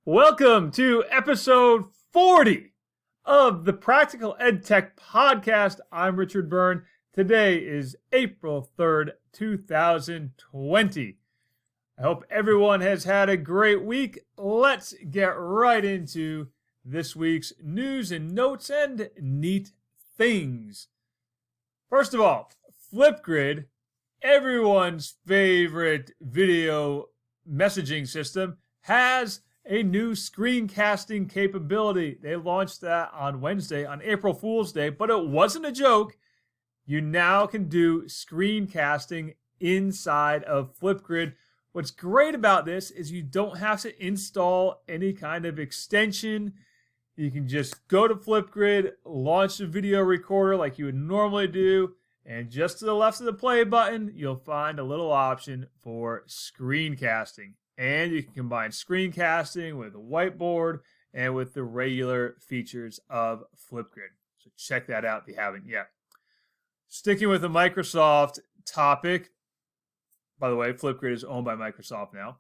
Welcome to episode 40 of the Practical EdTech Podcast. I'm Richard Byrne. Today is April 3rd, 2020. I hope everyone has had a great week. Let's get right into this week's news and notes and neat things. First of all, Flipgrid, everyone's favorite video messaging system, has a new screencasting capability. They launched that on Wednesday, on April Fool's Day, but it wasn't a joke. You now can do screencasting inside of Flipgrid. What's great about this is you don't have to install any kind of extension. You can just go to Flipgrid, launch a video recorder like you would normally do, and just to the left of the play button, you'll find a little option for screencasting. And you can combine screencasting with a whiteboard and with the regular features of Flipgrid. So check that out if you haven't yet. Sticking with the Microsoft topic, by the way, Flipgrid is owned by Microsoft now.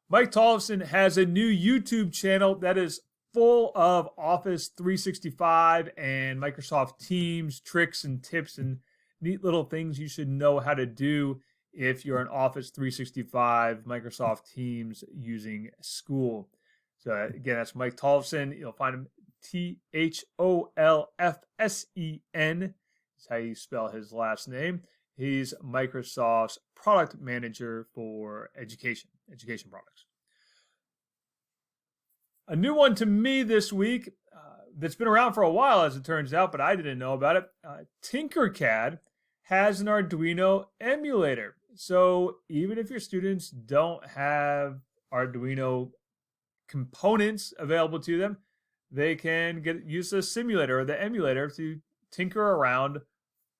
Mike Tollefson has a new YouTube channel that is full of Office 365 and Microsoft Teams tricks and tips and neat little things you should know how to do if you're an Office 365 Microsoft Teams using school. So again, that's Mike Tollefson. You'll find him Tolfsen. That's how you spell his last name. He's Microsoft's product manager for education products. A new one to me this week that's been around for a while, as it turns out, but I didn't know about it. Tinkercad has an Arduino emulator. So even if your students don't have Arduino components available to them, they can use the simulator or the emulator to tinker around,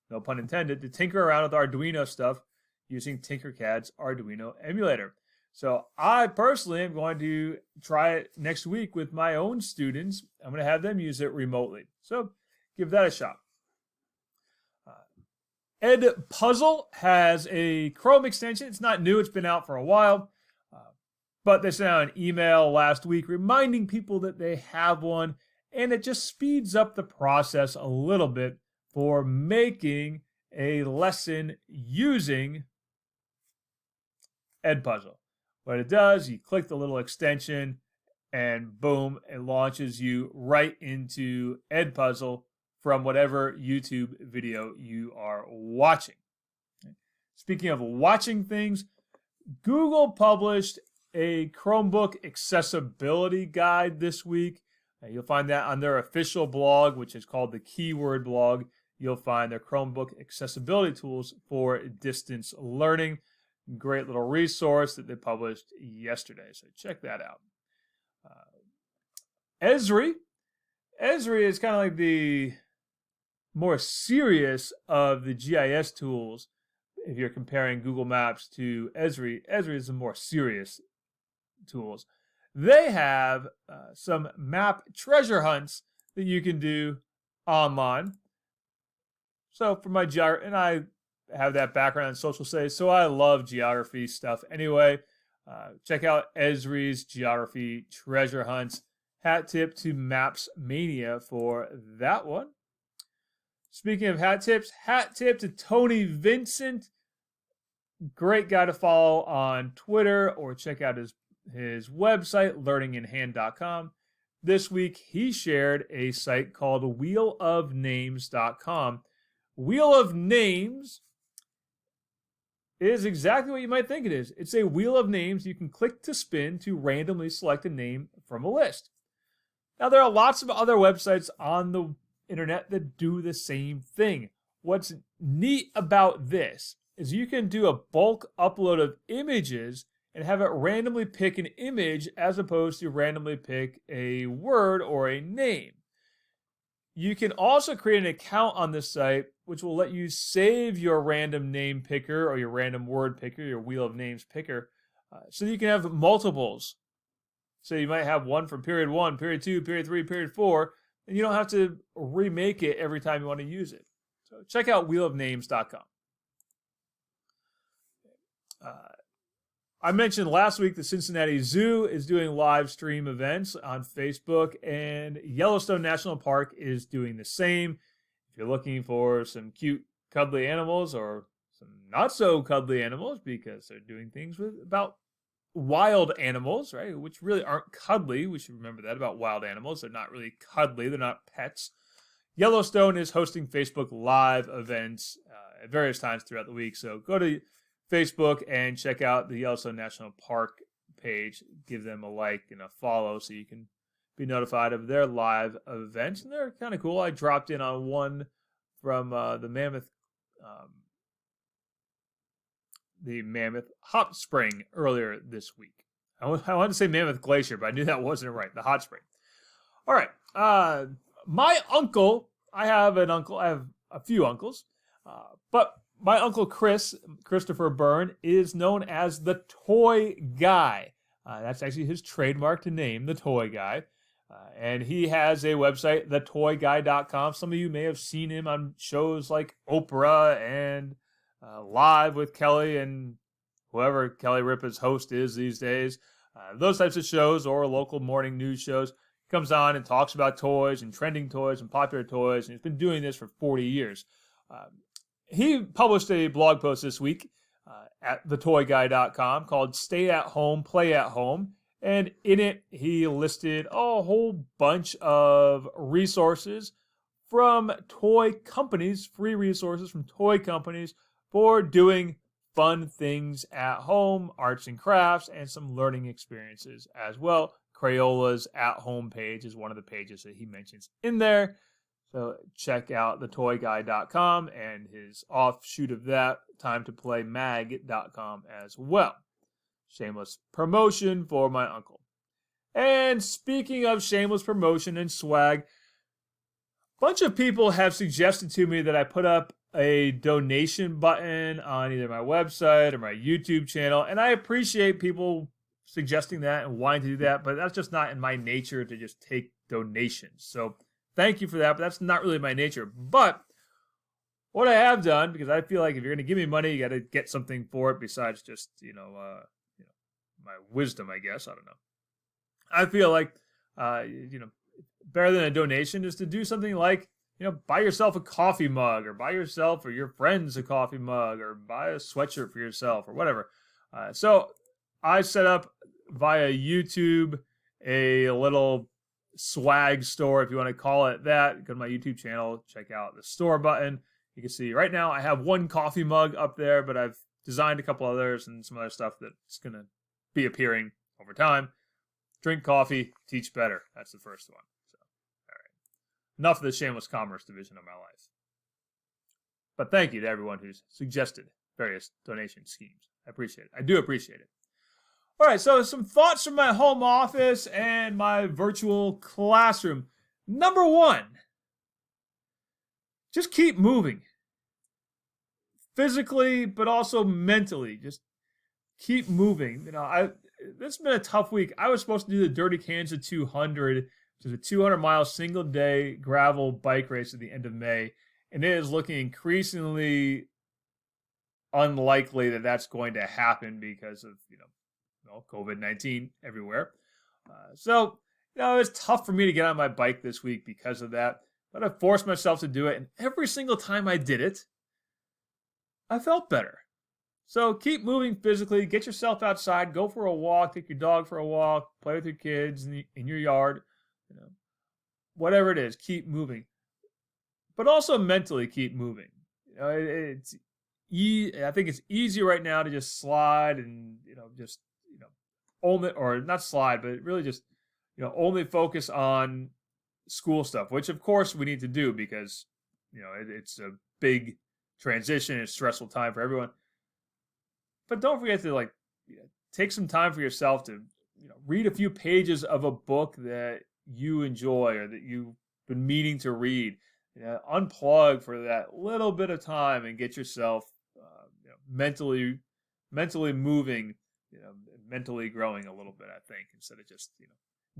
no pun intended, to tinker around with Arduino stuff using Tinkercad's Arduino emulator. So I personally am going to try it next week with my own students. I'm going to have them use it remotely. So give that a shot. Edpuzzle has a Chrome extension. It's not new. It's been out for a while. But they sent out an email last week reminding people that they have one. And it just speeds up the process a little bit for making a lesson using Edpuzzle. What it does, you click the little extension and boom, it launches you right into Edpuzzle from whatever YouTube video you are watching. Speaking of watching things, Google published a Chromebook accessibility guide this week. You'll find that on their official blog, which is called the Keyword blog. You'll find their Chromebook accessibility tools for distance learning. Great little resource that they published yesterday, so check that out. Esri is kind of like the more serious of the GIS tools. If you're comparing Google Maps to Esri is the more serious tools. They have some map treasure hunts that you can do online. So for my geography, and I have that background in social studies, so I love geography stuff anyway. Check out Esri's geography treasure hunts. Hat tip to Maps Mania for that one. Speaking of hat tips, hat tip to Tony Vincent. Great guy to follow on Twitter or check out his website, learninginhand.com. This week, he shared a site called wheelofnames.com. Wheel of Names is exactly what you might think it is. It's a wheel of names you can click to spin to randomly select a name from a list. Now, there are lots of other websites on the internet that do the same thing. What's neat about this is you can do a bulk upload of images and have it randomly pick an image as opposed to randomly pick a word or a name. You can also create an account on this site which will let you save your random name picker or your random word picker, your wheel of names picker, so that you can have multiples. So you might have one from period 1, period 2, period 3, period 4, and you don't have to remake it every time you want to use it. So check out wheelofnames.com. I mentioned last week the Cincinnati Zoo is doing live stream events on Facebook, and Yellowstone National Park is doing the same. If you're looking for some cute, cuddly animals or some not so cuddly animals, because they're doing things about wild animals, right? Which really aren't cuddly. We should remember that about wild animals. They're not really cuddly. They're not pets. Yellowstone is hosting Facebook Live events at various times throughout the week. So go to Facebook and check out the Yellowstone National Park page. Give them a like and a follow so you can be notified of their live events. And they're kind of cool. I dropped in on one from the Mammoth Hot Spring earlier this week. I wanted to say Mammoth Glacier, but I knew that wasn't right. The hot spring. All right. My uncle, I have a few uncles, but my uncle Christopher Byrne, is known as the Toy Guy. That's actually his trademark to name, the Toy Guy. And he has a website, thetoyguy.com. Some of you may have seen him on shows like Oprah and Live with Kelly and whoever Kelly Ripa's host is these days. Those types of shows or local morning news shows. He comes on and talks about toys and trending toys and popular toys. And he's been doing this for 40 years. He published a blog post this week at thetoyguy.com called Stay at Home, Play at Home. And in it, he listed a whole bunch of resources from toy companies, free resources from toy companies for doing fun things at home, arts and crafts, and some learning experiences as well. Crayola's at home page is one of the pages that he mentions in there. So check out thetoyguy.com and his offshoot of that, timetoplaymag.com as well. Shameless promotion for my uncle. And speaking of shameless promotion and swag, a bunch of people have suggested to me that I put up a donation button on either my website or my YouTube channel. And I appreciate people suggesting that and wanting to do that, but that's just not in my nature to just take donations. So thank you for that, but that's not really my nature. But what I have done, because I feel like if you're going to give me money, you got to get something for it besides just, my wisdom, I guess. I don't know. I feel like, better than a donation is to do something like, buy yourself a coffee mug, or buy yourself or your friends a coffee mug, or buy a sweatshirt for yourself, or whatever. So I set up via YouTube a little swag store, if you want to call it that. Go to my YouTube channel, check out the store button. You can see right now I have one coffee mug up there, but I've designed a couple others and some other stuff that's going to be appearing over time. Drink coffee, teach better. That's the first one. So, all right. Enough of the shameless commerce division of my life. But thank you to everyone who's suggested various donation schemes. I appreciate it. I do appreciate it. All right, so some thoughts from my home office and my virtual classroom. Number one, just keep moving. Physically, but also mentally. Just keep moving. This has been a tough week. I was supposed to do the Dirty Kansas 200, which is a 200-mile single-day gravel bike race at the end of May, and it is looking increasingly unlikely that that's going to happen because of COVID-19 everywhere. So it's tough for me to get on my bike this week because of that, but I forced myself to do it, and every single time I did it, I felt better. So keep moving physically, get yourself outside, go for a walk, take your dog for a walk, play with your kids in your yard, whatever it is, keep moving. But also mentally keep moving. I think it's easy right now to just slide and, only, or not slide, but really just, only focus on school stuff, which of course we need to do because, it's a big transition, it's a stressful time for everyone. But don't forget to take some time for yourself to read a few pages of a book that you enjoy or that you've been meaning to read. Unplug for that little bit of time and get yourself mentally moving, mentally growing a little bit. I think instead of just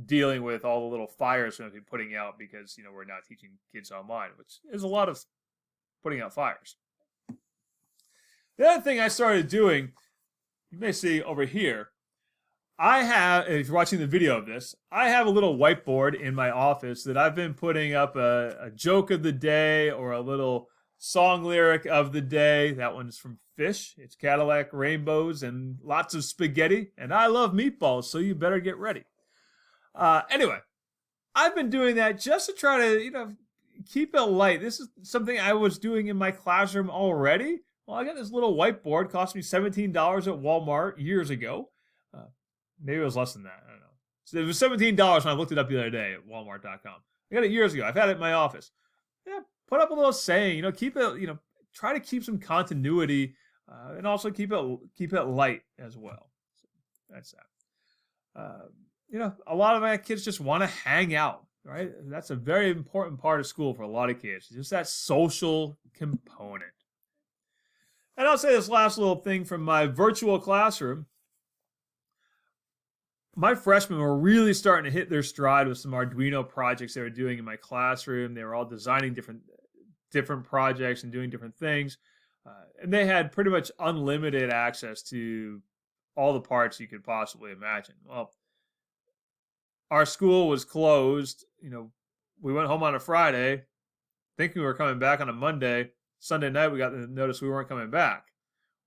dealing with all the little fires we're going to be putting out because we're now teaching kids online, which is a lot of putting out fires. The other thing I started doing you may see over here, I have, if you're watching the video of this, I have a little whiteboard in my office that I've been putting up a joke of the day or a little song lyric of the day. That one's from Fish. It's Cadillac rainbows and lots of spaghetti. And I love meatballs, so you better get ready. Anyway, I've been doing that just to try to, keep it light. This is something I was doing in my classroom already. Well, I got this little whiteboard, cost me $17 at Walmart years ago. Maybe it was less than that. I don't know. So it was $17 when I looked it up the other day at Walmart.com. I got it years ago. I've had it in my office. Yeah, put up a little saying. Keep it. Try to keep some continuity, and also keep it light as well. So that's that. A lot of my kids just want to hang out. Right. That's a very important part of school for a lot of kids. Just that social component. And I'll say this last little thing from my virtual classroom. My freshmen were really starting to hit their stride with some Arduino projects they were doing in my classroom. They were all designing different projects and doing different things. And they had pretty much unlimited access to all the parts you could possibly imagine. Well, our school was closed. We went home on a Friday thinking we were coming back on a Monday. Sunday night, we got the notice we weren't coming back.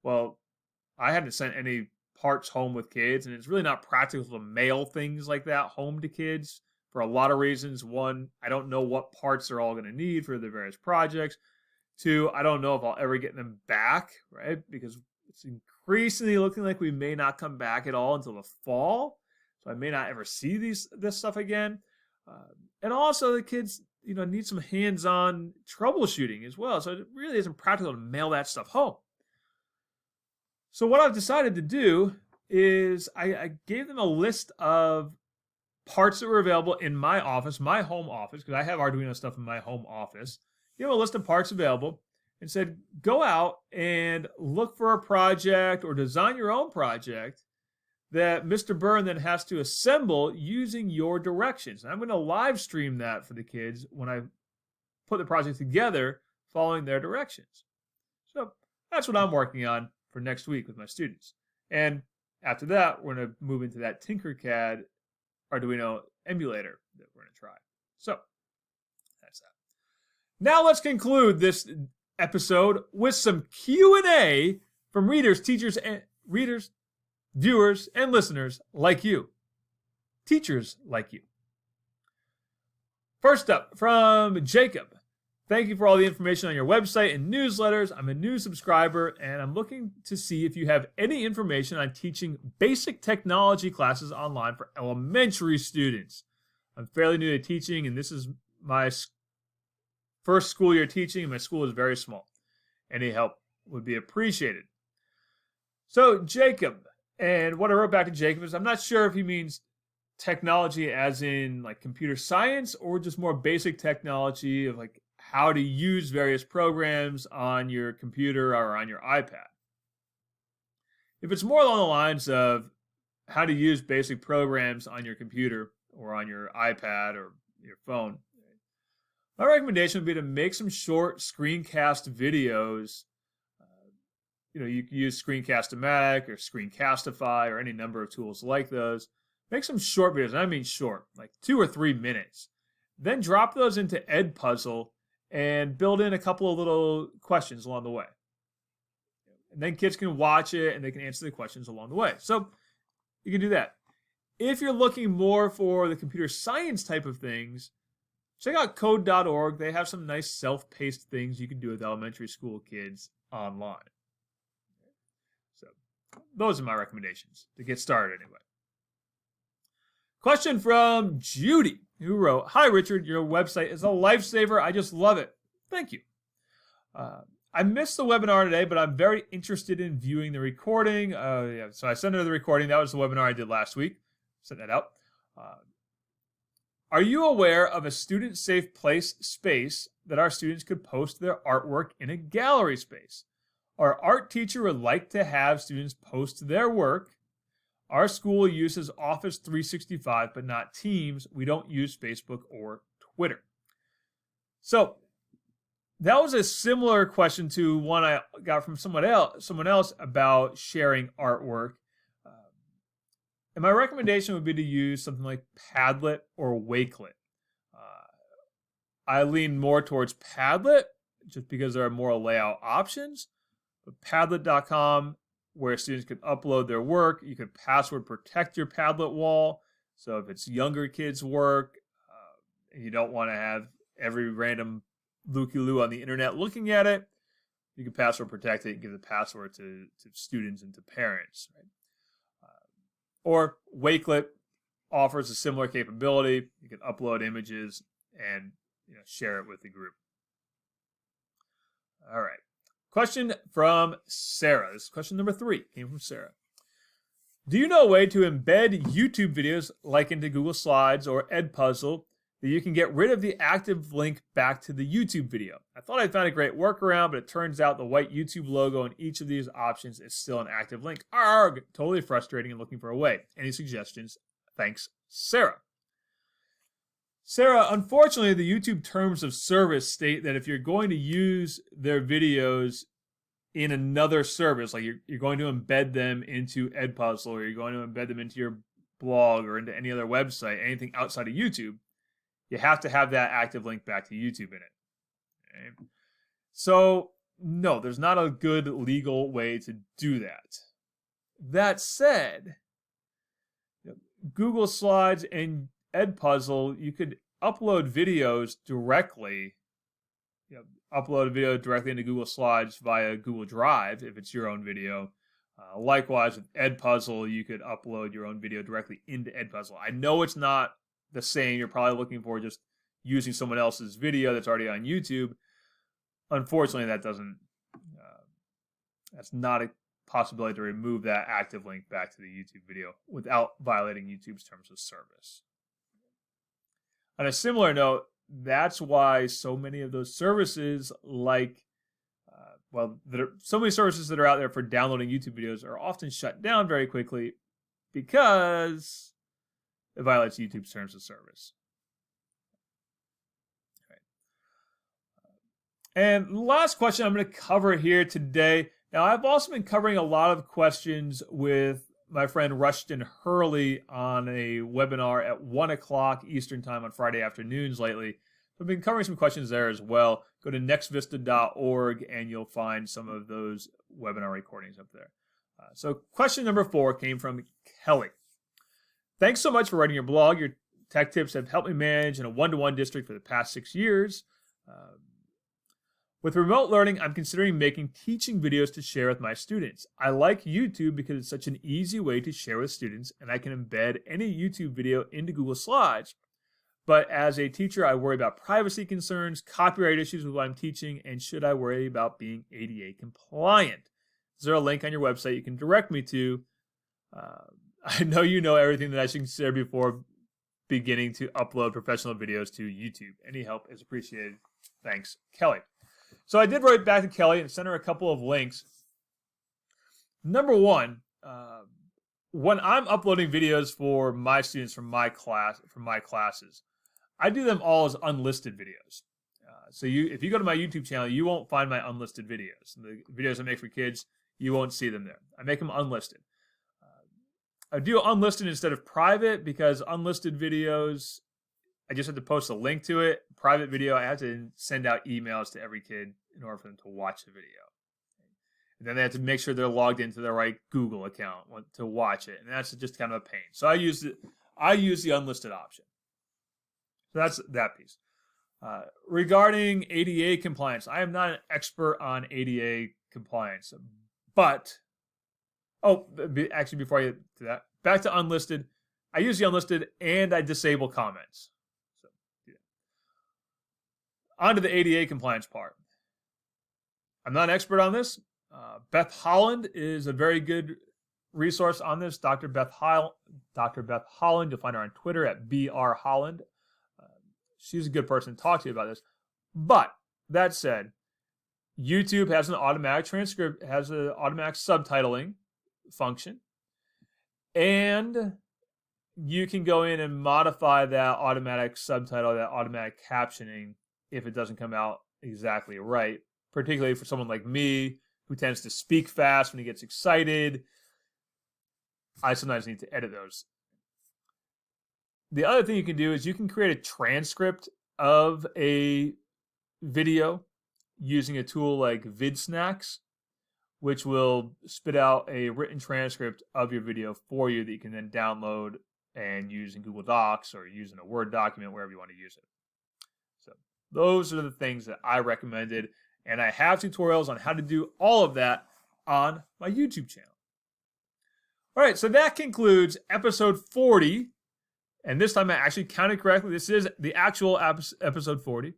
Well, I hadn't sent any parts home with kids, and it's really not practical to mail things like that home to kids for a lot of reasons. One, I don't know what parts they're all going to need for the various projects. Two, I don't know if I'll ever get them back, right? Because it's increasingly looking like we may not come back at all until the fall. So I may not ever see this stuff again. And also the kids, need some hands-on troubleshooting as well. So it really isn't practical to mail that stuff home. So what I've decided to do is I gave them a list of parts that were available in my office, my home office, because I have Arduino stuff in my home office. Give them a list of parts available and said, go out and look for a project or design your own project that Mr. Byrne then has to assemble using your directions. And I'm going to live stream that for the kids when I put the project together following their directions. So that's what I'm working on for next week with my students. And after that, we're going to move into that Tinkercad Arduino emulator that we're going to try. So that's that. Now let's conclude this episode with some Q&A from readers, teachers, and viewers, and listeners like you. Teachers like you. First up, from Jacob. Thank you for all the information on your website and newsletters. I'm a new subscriber, and I'm looking to see if you have any information on teaching basic technology classes online for elementary students. I'm fairly new to teaching, and this is my first school year teaching, and my school is very small. Any help would be appreciated. So, Jacob, and what I wrote back to Jacob is I'm not sure if he means technology as in like computer science or just more basic technology of like how to use various programs on your computer or on your iPad. If it's more along the lines of how to use basic programs on your computer or on your iPad or your phone, my recommendation would be to make some short screencast videos. You can use Screencast-O-Matic or Screencastify or any number of tools like those. Make some short videos, and I mean short, like 2 or 3 minutes. Then drop those into Edpuzzle and build in a couple of little questions along the way. And then kids can watch it and they can answer the questions along the way. So you can do that. If you're looking more for the computer science type of things, check out code.org. They have some nice self-paced things you can do with elementary school kids online. So those are my recommendations to get started anyway. Question from Judy, who wrote, "Hi, Richard. Your website is a lifesaver. I just love it. Thank you. I missed the webinar today, but I'm very interested in viewing the recording." So I sent her the recording. That was the webinar I did last week. Sent that out. Are you aware of a student-safe space that our students could post their artwork in a gallery space? Our art teacher would like to have students post their work. Our school uses Office 365, but not Teams. We don't use Facebook or Twitter. So that was a similar question to one I got from someone else about sharing artwork. And my recommendation would be to use something like Padlet or Wakelet. I lean more towards Padlet just because there are more layout options. But Padlet.com, where students can upload their work, you can password protect your Padlet wall. So if it's younger kids' work, and you don't want to have every random looky-loo on the internet looking at it, you can password protect it and give the password to students and to parents. Right? Or Wakelet offers a similar capability. You can upload images and share it with the group. All right. Question from Sarah. This is question number 3. Came from Sarah. Do you know a way to embed YouTube videos like into Google Slides or Edpuzzle that you can get rid of the active link back to the YouTube video? I thought I found a great workaround, but it turns out the white YouTube logo in each of these options is still an active link. Arg! Totally frustrating and looking for a way. Any suggestions? Thanks, Sarah. Sarah, unfortunately, the YouTube terms of service state that if you're going to use their videos in another service, like you're going to embed them into Edpuzzle or you're going to embed them into your blog or into any other website, anything outside of YouTube, you have to have that active link back to YouTube in it. Okay? So, no, there's not a good legal way to do that. That said, Google Slides and Edpuzzle, you could upload videos directly. Upload a video directly into Google Slides via Google Drive if it's your own video. Likewise, with Edpuzzle, you could upload your own video directly into Edpuzzle. I know it's not the same. You're probably looking for just using someone else's video that's already on YouTube. Unfortunately, that's not a possibility to remove that active link back to the YouTube video without violating YouTube's terms of service. On a similar note, that's why so many of those services so many services that are out there for downloading YouTube videos are often shut down very quickly because it violates YouTube's terms of service. Right. And the last question I'm going to cover here today. Now, I've also been covering a lot of questions with my friend Rushton Hurley on a webinar at 1 o'clock Eastern Time on Friday afternoons lately. I've been covering some questions there as well. Go to nextvista.org and you'll find some of those webinar recordings up there. So question number 4 came from Kelly. Thanks so much for writing your blog. Your tech tips have helped me manage in a one-to-one district for the past 6 years. With remote learning, I'm considering making teaching videos to share with my students. I like YouTube because it's such an easy way to share with students, and I can embed any YouTube video into Google Slides. But as a teacher, I worry about privacy concerns, copyright issues with what I'm teaching, and should I worry about being ADA compliant? Is there a link on your website you can direct me to? I know you know everything that I should consider before beginning to upload professional videos to YouTube. Any help is appreciated. Thanks, Kelly. So I did write back to Kelly and sent her a couple of links. Number 1, when I'm uploading videos for my students from my classes, I do them all as unlisted videos. So if you go to my YouTube channel, you won't find my unlisted videos. The videos I make for kids, you won't see them there. I make them unlisted. I do unlisted instead of private because unlisted videos, I just have to post a link to it. Private video, I have to send out emails to every kid in order for them to watch the video. And then they have to make sure they're logged into the right Google account to watch it. And that's just kind of a pain. So I use the unlisted option. So that's that piece. Regarding ADA compliance, I am not an expert on ADA compliance. But, actually before I get to that, back to unlisted. I use the unlisted and I disable comments. So, yeah. On to the ADA compliance part. I'm not an expert on this. Beth Holland is a very good resource on this. Dr. Beth Holland. You'll find her on Twitter at BRHolland. She's a good person to talk to you about this. But that said, YouTube has an automatic subtitling function, and you can go in and modify that automatic subtitle, that automatic captioning, if it doesn't come out exactly right, particularly for someone like me who tends to speak fast when he gets excited. I sometimes need to edit those. The other thing you can do is you can create a transcript of a video using a tool like VidSnacks, which will spit out a written transcript of your video for you that you can then download and use in Google Docs or use in a Word document, wherever you want to use it. So those are the things that I recommended, and I have tutorials on how to do all of that on my YouTube channel. All right, so that concludes episode 40, and this time I actually counted correctly. This is the actual episode 40.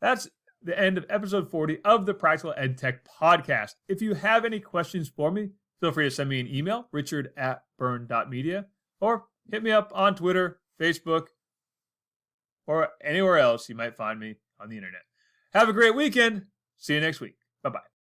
That's the end of episode 40 of the Practical EdTech podcast. If you have any questions for me, feel free to send me an email, richard@burn.media, or hit me up on Twitter, Facebook, or anywhere else you might find me on the internet. Have a great weekend. See you next week. Bye-bye.